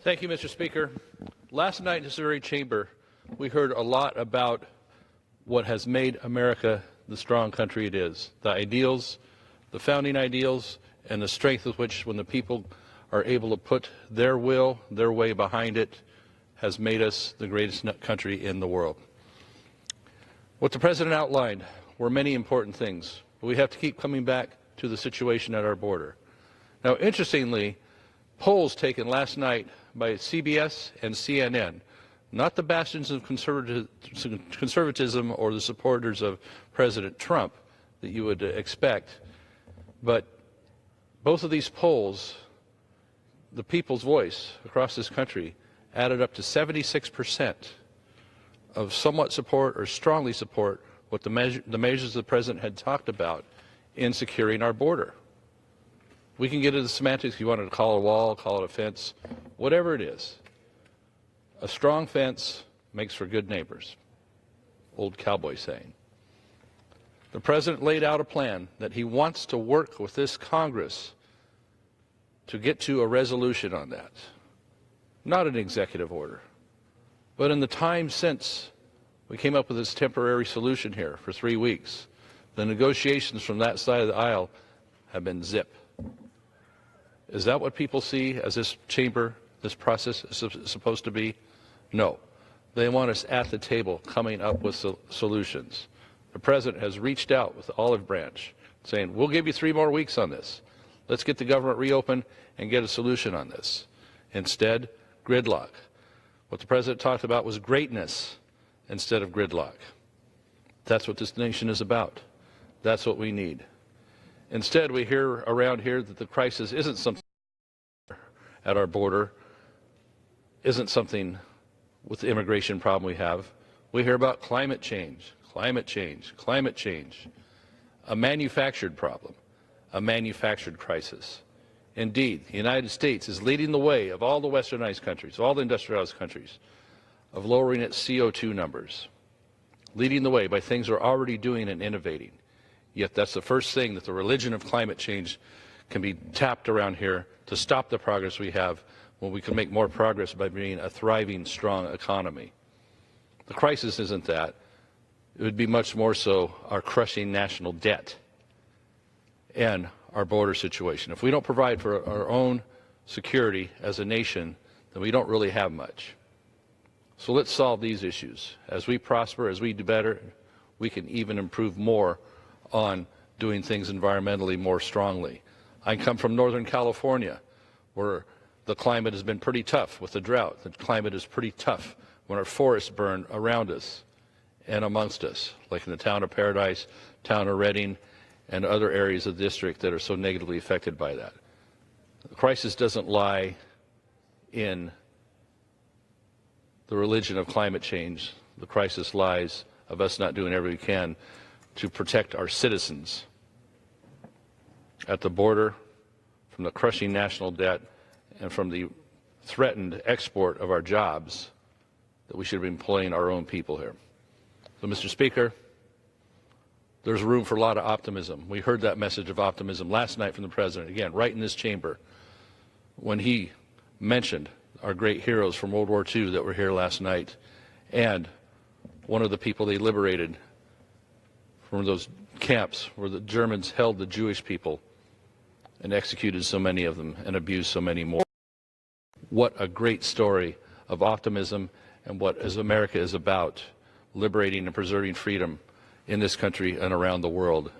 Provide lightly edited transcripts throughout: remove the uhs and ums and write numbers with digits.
Thank you, Mr. Speaker. Last night in this very chamber, we heard a lot about what has made America the strong country it is, the ideals, the founding ideals, and the strength with which, when the people are able to put their will, their way behind it, has made us the greatest country in the world. What the President outlined were many important things, but we have to keep coming back to the situation at our border. Now, interestingly, polls taken last night by CBS and CNN, not the bastions of conservatism or the supporters of President Trump that you would expect, but both of these polls, the people's voice across this country, added up to 76% of somewhat support or strongly support what the measures the President had talked about in securing our border. We can get into the semantics. You want to call it a wall, call it a fence, whatever it is. A strong fence makes for good neighbors. Old cowboy saying. The President laid out a plan that he wants to work with this Congress to get to a resolution on that. Not an executive order, but in the time since we came up with this temporary solution here for 3 weeks, the negotiations from that side of the aisle have been zip. Is that what people see as this chamber, this process is supposed to be? No. They want us at the table coming up with solutions. The President has reached out with the olive branch saying, we'll give you 3 more weeks on this. Let's get the government reopened and get a solution on this. Instead, gridlock. What the President talked about was greatness instead of gridlock. That's what this nation is about. That's what we need. Instead, we hear around here that the crisis isn't something at our border, isn't something with the immigration problem we have. We hear about climate change, climate change, climate change, a manufactured problem, a manufactured crisis. Indeed, the United States is leading the way of all the westernized countries, all the industrialized countries, of lowering its CO2 numbers, leading the way by things we're already doing and innovating. Yet that's the first thing that the religion of climate change can be tapped around here to stop the progress we have when we can make more progress by being a thriving, strong economy. The crisis isn't that. It would be much more so our crushing national debt and our border situation. If we don't provide for our own security as a nation, then we don't really have much. So let's solve these issues. As we prosper, as we do better, we can even improve more on doing things environmentally more strongly. I come from Northern California, where the climate has been pretty tough with the drought. The climate is pretty tough when our forests burn around us and amongst us, like in the town of Paradise, town of Redding, and other areas of the district that are so negatively affected by that. The crisis doesn't lie in the religion of climate change. The crisis lies of us not doing everything we can to protect our citizens at the border from the crushing national debt and from the threatened export of our jobs that we should have been employing our own people here. So, Mr. Speaker, there's room for a lot of optimism. We heard that message of optimism last night from the President, again, right in this chamber, when he mentioned our great heroes from World War II that were here last night, and one of the people they liberated from those camps where the Germans held the Jewish people and executed so many of them and abused so many more. What a great story of optimism and what as America is about, liberating and preserving freedom in this country and around the world.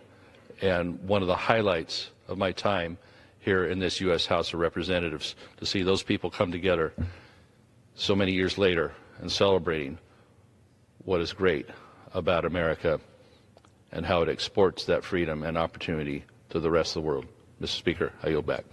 And one of the highlights of my time here in this U.S. House of Representatives, to see those people come together so many years later and celebrating what is great about America and how it exports that freedom and opportunity to the rest of the world. Mr. Speaker, I yield back.